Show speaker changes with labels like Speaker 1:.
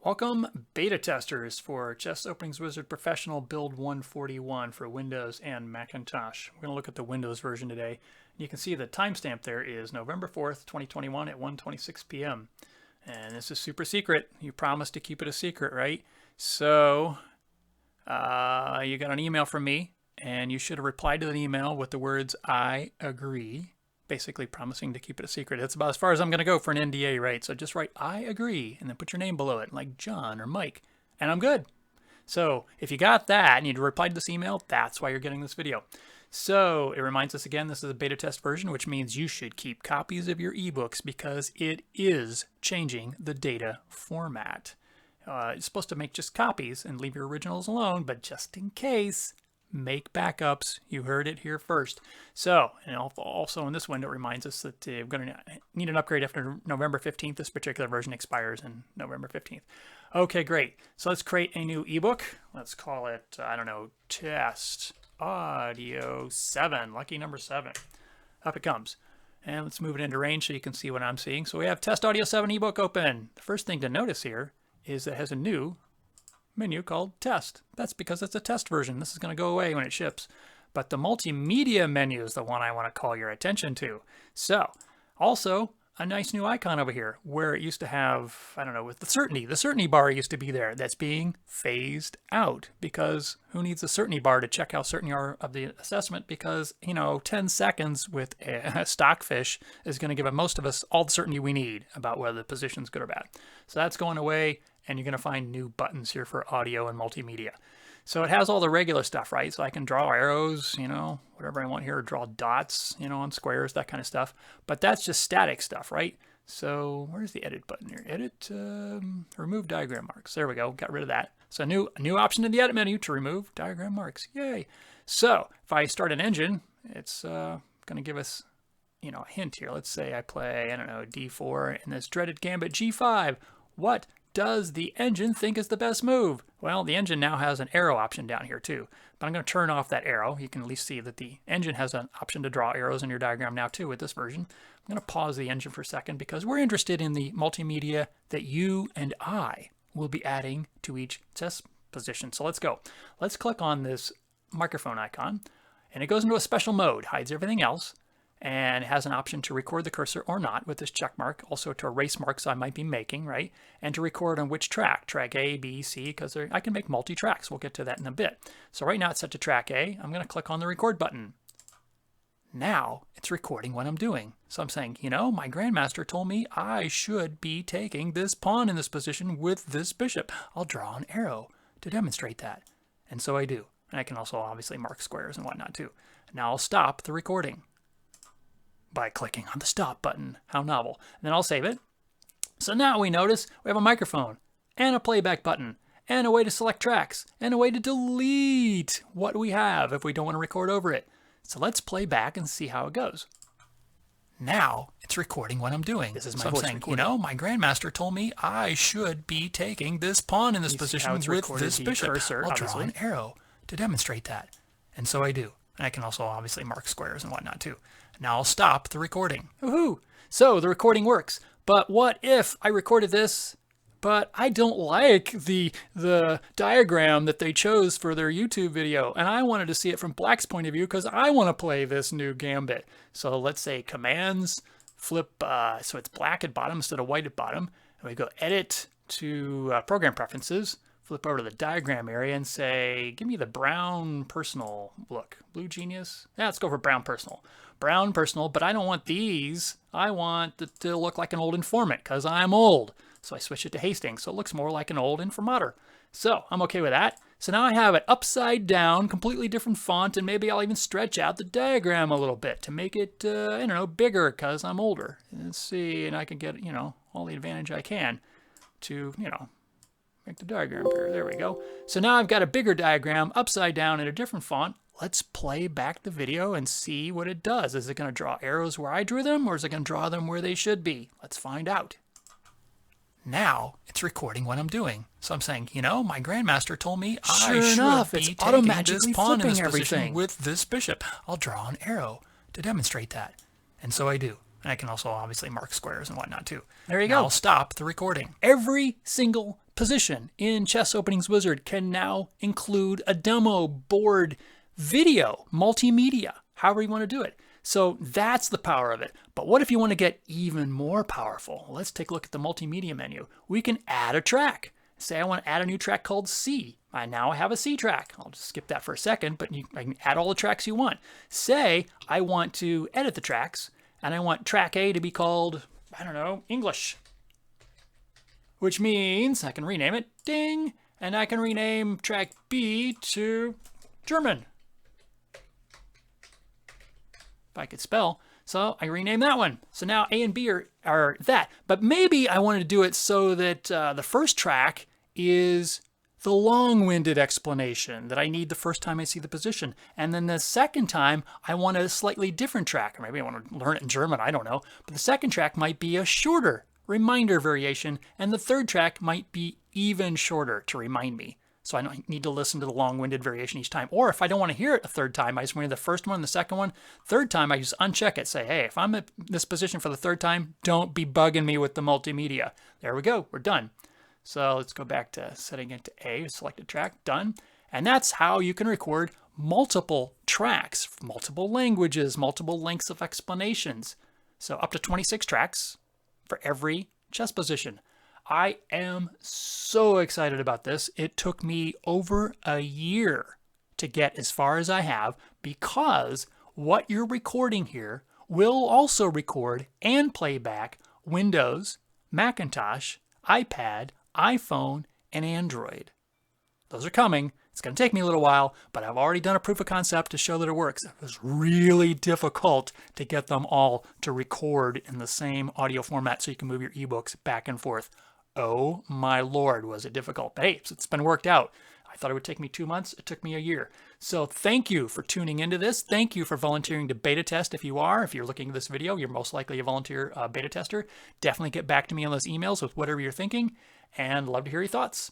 Speaker 1: Welcome, beta testers, for Chess Openings Wizard Professional Build 141 for Windows and Macintosh. We're going to look at the Windows version today. You can see the timestamp there is November 4th, 2021 at 1:26 p.m. And this is super secret. You promised to keep it a secret, right? So, you got an email from me, and you should have replied to the email with the words, "I agree," basically promising to keep it a secret. That's about as far as I'm going to go for an NDA, right? So just write "I agree" and then put your name below it, like John or Mike, and I'm good. So if you got that and you replied to this email, that's why you're getting this video. So it reminds us again, this is a beta test version, which means you should keep copies of your ebooks because it is changing the data format. It's supposed to make just copies and leave your originals alone, but just in case, make backups. You heard it here first. So, and also in this window, it reminds us that we're going to need an upgrade after November 15th. This particular version expires in November 15th. Okay, great. So let's create a new ebook. Let's call it, I don't know, Test Audio 7, lucky number 7. Up it comes. And let's move it into range so you can see what I'm seeing. So we have Test Audio 7 ebook open. The first thing to notice here is it has a new menu called Test. That's because it's a test version. This is going to go away when it ships. But the multimedia menu is the one I want to call your attention to. So, also a nice new icon over here where it used to have, I don't know, with the certainty bar used to be there. That's being phased out because who needs a certainty bar to check how certain you are of the assessment? Because, 10 seconds with a stockfish is going to give most of us all the certainty we need about whether the position's good or bad. So that's going away. And you're going to find new buttons here for audio and multimedia. So it has all the regular stuff, right? So I can draw arrows, whatever I want here, draw dots, on squares, that kind of stuff. But that's just static stuff, right? So where's the edit button here? Edit, remove diagram marks. There we go, got rid of that. So a new option in the edit menu to remove diagram marks. Yay. So if I start an engine, it's going to give us, a hint here. Let's say I play, I don't know, D4 in this dreaded gambit G5. What does the engine think is the best move? Well, the engine now has an arrow option down here too, but I'm going to turn off that arrow. You can at least see that the engine has an option to draw arrows in your diagram now too with this version. I'm going to pause the engine for a second because we're interested in the multimedia that you and I will be adding to each test position. So let's go. Let's click on this microphone icon and it goes into a special mode, hides everything else, and it has an option to record the cursor or not with this check mark, also to erase marks I might be making, right? And to record on which track A, B, C, because I can make multi-tracks. We'll get to that in a bit. So right now it's set to track A. I'm going to click on the record button. Now it's recording what I'm doing. So I'm saying, my grandmaster told me I should be taking this pawn in this position with this bishop. I'll draw an arrow to demonstrate that. And so I do. And I can also obviously mark squares and whatnot too. Now I'll stop the recording by clicking on the stop button. How novel. And then I'll save it. So now we notice we have a microphone and a playback button and a way to select tracks and a way to delete what we have if we don't want to record over it. So let's play back and see how it goes. Now it's recording what I'm doing. This is my voice recording. My grandmaster told me I should be taking this pawn in this position with this bishop. Cursor, I'll draw an arrow to demonstrate that. And so I do. And I can also obviously mark squares and whatnot too. Now I'll stop the recording. Woohoo! So the recording works. But what if I recorded this, but I don't like the diagram that they chose for their YouTube video, and I wanted to see it from Black's point of view because I want to play this new gambit. So let's say commands, flip, so it's black at bottom instead of white at bottom. And we go edit to program preferences. Flip over to the diagram area and say, give me the brown personal look. Blue Genius? Yeah, let's go for brown personal. Brown personal, but I don't want these. I want it to look like an old informant because I'm old. So I switch it to Hastings so it looks more like an old informator. So I'm okay with that. So now I have it upside down, completely different font, and maybe I'll even stretch out the diagram a little bit to make it, bigger because I'm older. Let's see, and I can get, all the advantage I can to, make the diagram bigger. There we go. So now I've got a bigger diagram upside down in a different font. Let's play back the video and see what it does. Is it going to draw arrows where I drew them, or is it going to draw them where they should be? Let's find out. Now it's recording what I'm doing. So I'm saying, my grandmaster told me I should be taking this pawn in this position with this bishop. I'll draw an arrow to demonstrate that. And so I do. And I can also obviously mark squares and whatnot too. There you go. I'll stop the recording. Every single position in Chess Openings Wizard can now include a demo, board, video, multimedia, however you want to do it. So that's the power of it. But what if you want to get even more powerful? Let's take a look at the multimedia menu. We can add a track. Say I want to add a new track called C. Now I have a C track. I'll just skip that for a second, but I can add all the tracks you want. Say I want to edit the tracks, and I want track A to be called, I don't know, English. Which means I can rename it, ding, and I can rename track B to German. If I could spell. So I rename that one. So now A and B are that. But maybe I wanted to do it so that the first track is the long-winded explanation that I need the first time I see the position. And then the second time, I want a slightly different track. Or maybe I want to learn it in German, I don't know. But the second track might be a shorter reminder variation. And the third track might be even shorter to remind me. So I don't need to listen to the long-winded variation each time. Or if I don't want to hear it a third time, I just want to hear the first one, the second one. Third time, I just uncheck it. Say, hey, if I'm at this position for the third time, don't be bugging me with the multimedia. There we go. We're done. So let's go back to setting it to A, selected track, done. And that's how you can record multiple tracks, multiple languages, multiple lengths of explanations. So up to 26 tracks for every chess position. I am so excited about this. It took me over a year to get as far as I have because what you're recording here will also record and play back Windows, Macintosh, iPad, iPhone, and Android. Those are coming. It's going to take me a little while, but I've already done a proof of concept to show that it works. It was really difficult to get them all to record in the same audio format so you can move your ebooks back and forth. Oh my Lord, was it difficult. But hey, it's been worked out. I thought it would take me 2 months. It took me a year. So thank you for tuning into this. Thank you for volunteering to beta test if you are. If you're looking at this video, you're most likely a volunteer beta tester. Definitely get back to me on those emails with whatever you're thinking, and love to hear your thoughts.